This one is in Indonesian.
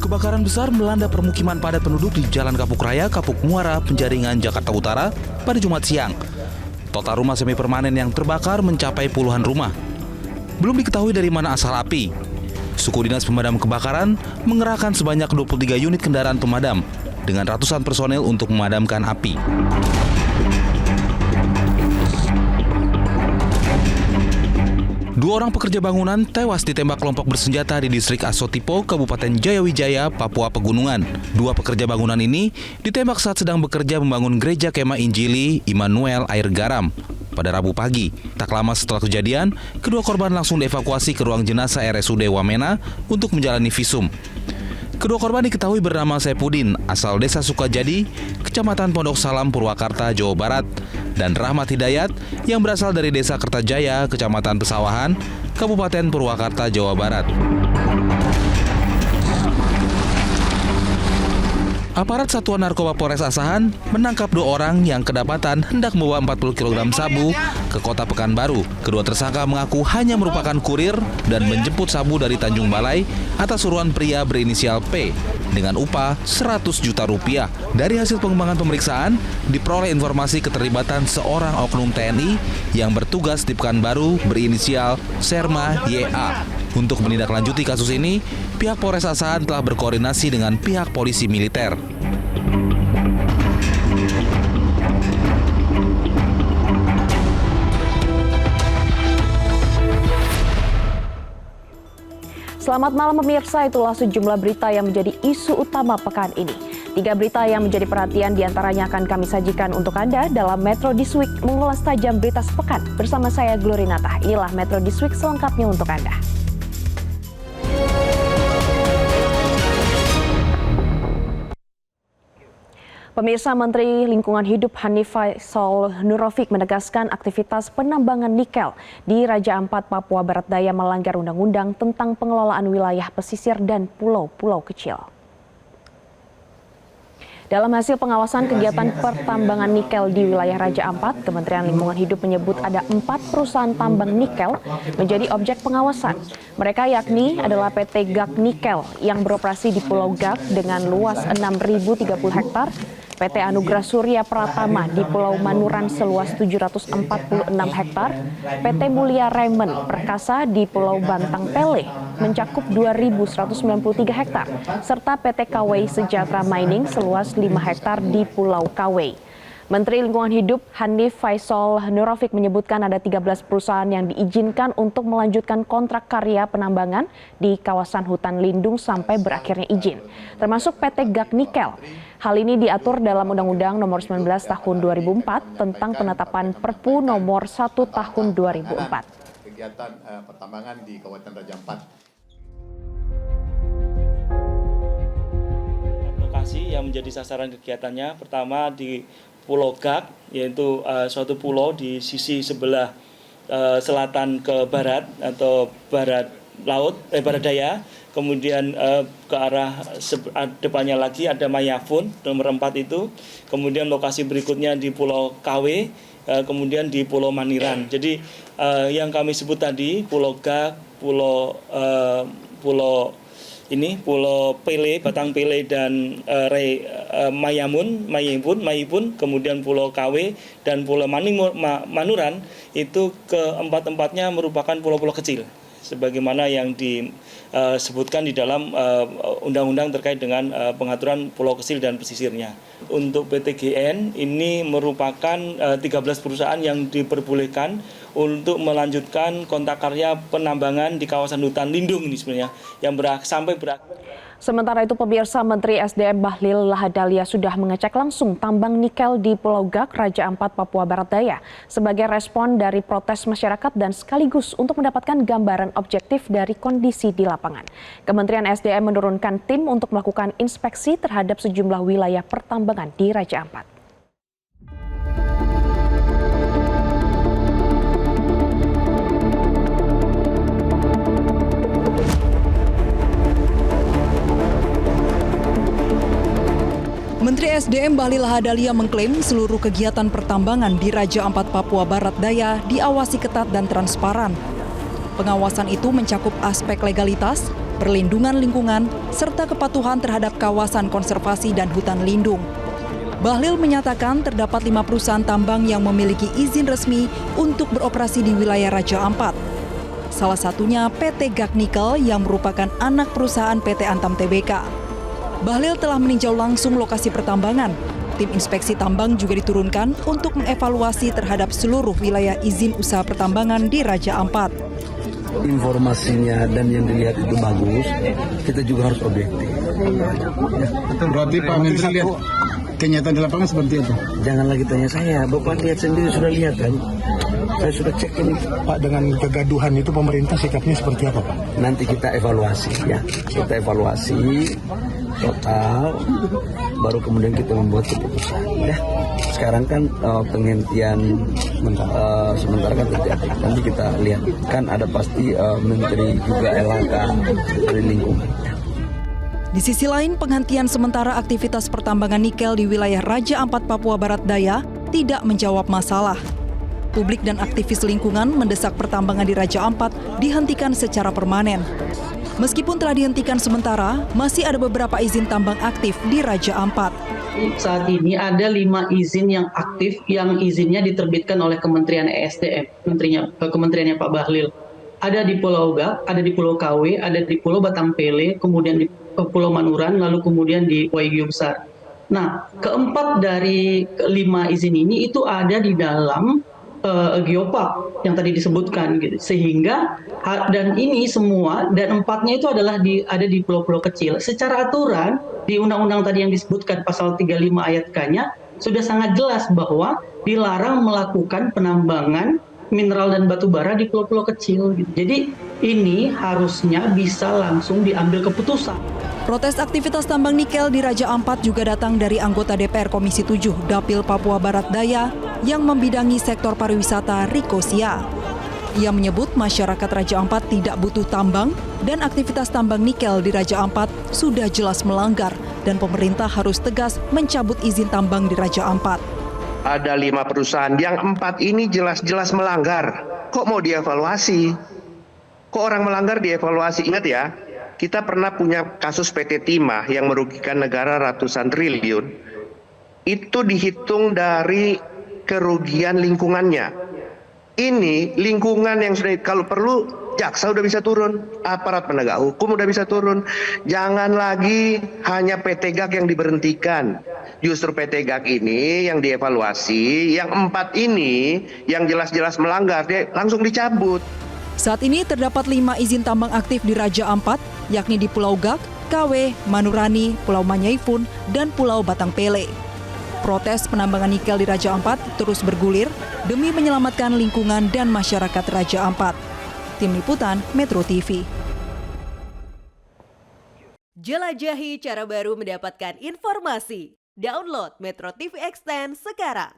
Kebakaran besar melanda permukiman padat penduduk di Jalan Kapuk Raya, Kapuk Muara, Penjaringan, Jakarta Utara pada Jumat siang. Total rumah semi permanen yang terbakar mencapai puluhan rumah. Belum diketahui dari mana asal api. Suku Dinas Pemadam Kebakaran mengerahkan sebanyak 23 unit kendaraan pemadam dengan ratusan personel untuk memadamkan api. Dua orang pekerja bangunan tewas ditembak kelompok bersenjata di distrik Asotipo, Kabupaten Jayawijaya, Papua Pegunungan. Dua pekerja bangunan ini ditembak saat sedang bekerja membangun gereja kemah Injili Immanuel Air Garam pada Rabu pagi. Tak lama setelah kejadian, kedua korban langsung dievakuasi ke ruang jenazah RSUD Wamena untuk menjalani visum. Kedua korban diketahui bernama Saipudin, asal Desa Sukajadi, Kecamatan Pondok Salam, Purwakarta, Jawa Barat, dan Rahmat Hidayat yang berasal dari Desa Kertajaya, Kecamatan Pesawahan, Kabupaten Purwakarta, Jawa Barat. Aparat Satuan Narkoba Polres Asahan menangkap dua orang yang kedapatan hendak membawa 40 kg sabu ke Kota Pekanbaru. Kedua tersangka mengaku hanya merupakan kurir dan menjemput sabu dari Tanjung Balai atas suruhan pria berinisial P dengan upah 100 juta rupiah. Dari hasil pengembangan pemeriksaan, diperoleh informasi keterlibatan seorang oknum TNI yang bertugas di Pekanbaru berinisial Serma YA. Untuk menindaklanjuti kasus ini, pihak Polres Asahan telah berkoordinasi dengan pihak polisi militer. Selamat malam pemirsa, itulah sejumlah berita yang menjadi isu utama pekan ini. 3 berita yang menjadi perhatian diantaranya akan kami sajikan untuk Anda dalam Metro This Week mengulas tajam berita sepekan. Bersama saya Glorinata, inilah Metro This Week selengkapnya untuk Anda. Pemirsa, Menteri Lingkungan Hidup Hanif Faisal Nurrofik menegaskan aktivitas penambangan nikel di Raja Ampat, Papua Barat Daya melanggar undang-undang tentang pengelolaan wilayah pesisir dan pulau-pulau kecil. Dalam hasil pengawasan kegiatan pertambangan nikel di wilayah Raja Ampat, Kementerian Lingkungan Hidup menyebut ada 4 perusahaan tambang nikel menjadi objek pengawasan. Mereka yakni adalah PT Gak Nikel yang beroperasi di Pulau Gak dengan luas 6.030 hektar, PT Anugerah Surya Pratama di Pulau Manuran seluas 746 hektar, PT Mulia Raymond Perkasa di Pulau Bantang Pele mencakup 2.193 hektar, serta PT Kawei Sejahtera Mining seluas 5 hektar di Pulau Kawei. Menteri Lingkungan Hidup Hanif Faisal Nurrofik menyebutkan ada 13 perusahaan yang diizinkan untuk melanjutkan kontrak karya penambangan di kawasan hutan lindung sampai berakhirnya izin, termasuk PT Gak Nikel. Hal ini diatur dalam Undang-Undang Nomor 19 Tahun 2004 tentang penetapan Perpu Nomor 1 Tahun 2004. Kegiatan pertambangan di Kabupaten Raja Ampat. Lokasi yang menjadi sasaran kegiatannya pertama di Pulau Gak, yaitu suatu pulau di sisi sebelah selatan ke barat atau barat laut, barat daya. Kemudian ke arah depannya lagi ada Mayafun nomor 4 itu. Kemudian lokasi berikutnya di Pulau Kawe, kemudian di Pulau Maniran. Jadi yang kami sebut tadi Pulau Gak, Pulau Pele, Batang Pele dan Mayipun, kemudian Pulau Kawe dan Pulau Manuran itu keempat-empatnya merupakan pulau-pulau kecil, sebagaimana yang disebutkan di dalam undang-undang terkait dengan pengaturan pulau kecil dan pesisirnya. Untuk PTGN ini merupakan 13 perusahaan yang diperbolehkan untuk melanjutkan kontrak karya penambangan di kawasan hutan lindung ini sebenarnya yang sampai berakhir. Sementara itu pemirsa, Menteri SDM Bahlil Lahadalia sudah mengecek langsung tambang nikel di Pulau Gak, Raja Ampat, Papua Barat Daya sebagai respon dari protes masyarakat dan sekaligus untuk mendapatkan gambaran objektif dari kondisi di lapangan. Kementerian SDM menurunkan tim untuk melakukan inspeksi terhadap sejumlah wilayah pertambangan di Raja Ampat. Menteri SDM Bahlil Lahadalia mengklaim seluruh kegiatan pertambangan di Raja Ampat, Papua Barat Daya diawasi ketat dan transparan. Pengawasan itu mencakup aspek legalitas, perlindungan lingkungan, serta kepatuhan terhadap kawasan konservasi dan hutan lindung. Bahlil menyatakan terdapat 5 perusahaan tambang yang memiliki izin resmi untuk beroperasi di wilayah Raja Ampat. Salah satunya PT Gag Nikel yang merupakan anak perusahaan PT Antam Tbk. Bahlil telah meninjau langsung lokasi pertambangan. Tim inspeksi tambang juga diturunkan untuk mengevaluasi terhadap seluruh wilayah izin usaha pertambangan di Raja Ampat. Informasinya dan yang dilihat itu bagus, kita juga harus objektif. Berarti Pak Menteri lihat kenyataan di lapangan seperti itu? Jangan lagi tanya saya, Bapak lihat sendiri, sudah lihat kan? Saya sudah cek ini. Pak, dengan kegaduhan itu pemerintah sikapnya seperti apa Pak? Nanti kita evaluasi ya, kita evaluasi total, baru kemudian kita membuat keputusan. Ya, sekarang kan penghentian sementara kan terjadi. Nanti kita lihat, kan ada pasti Menteri juga LHK dari lingkungan. Di sisi lain, penghentian sementara aktivitas pertambangan nikel di wilayah Raja Ampat, Papua Barat Daya tidak menjawab masalah. Publik dan aktivis lingkungan mendesak pertambangan di Raja Ampat dihentikan secara permanen. Meskipun telah dihentikan sementara, masih ada beberapa izin tambang aktif di Raja Ampat. Saat ini ada 5 izin yang aktif yang izinnya diterbitkan oleh Kementerian ESDM, kementeriannya Pak Bahlil. Ada di Pulau Gak, ada di Pulau KW, ada di Pulau Batampele, kemudian di Pulau Manuran, lalu kemudian di Waigeo Besar. Nah, keempat dari 5 izin ini itu ada di dalam geopark yang tadi disebutkan, gitu. Sehingga dan ini semua dan 4-nya itu adalah ada di pulau-pulau kecil. Secara aturan di undang-undang tadi yang disebutkan pasal 35 ayat K-nya sudah sangat jelas bahwa dilarang melakukan penambangan mineral dan batu bara di pulau-pulau kecil, gitu. Jadi ini harusnya bisa langsung diambil keputusan. Protes aktivitas tambang nikel di Raja Ampat juga datang dari anggota DPR Komisi 7 Dapil Papua Barat Daya yang membidangi sektor pariwisata Riko Sia. Ia menyebut masyarakat Raja Ampat tidak butuh tambang dan aktivitas tambang nikel di Raja Ampat sudah jelas melanggar dan pemerintah harus tegas mencabut izin tambang di Raja Ampat. Ada 5 perusahaan, yang 4 ini jelas-jelas melanggar. Kok mau dievaluasi? Kok orang melanggar dievaluasi? Ingat ya, kita pernah punya kasus PT Timah yang merugikan negara ratusan triliun. Itu dihitung dari kerugian lingkungannya. Ini lingkungan yang sudah, kalau perlu jaksa udah bisa turun, aparat penegak hukum udah bisa turun. Jangan lagi hanya PT Gag yang diberhentikan. Justru PT Gag ini yang dievaluasi, yang 4 ini yang jelas-jelas melanggar, dia langsung dicabut. Saat ini terdapat 5 izin tambang aktif di Raja Ampat, yakni di Pulau Gak, KW, Manurani, Pulau Manyaifun, dan Pulau Batangpele. Protes penambangan nikel di Raja Ampat terus bergulir demi menyelamatkan lingkungan dan masyarakat Raja Ampat. Tim Liputan Metro TV. Jelajahi cara baru mendapatkan informasi. Download Metro TV Extend sekarang.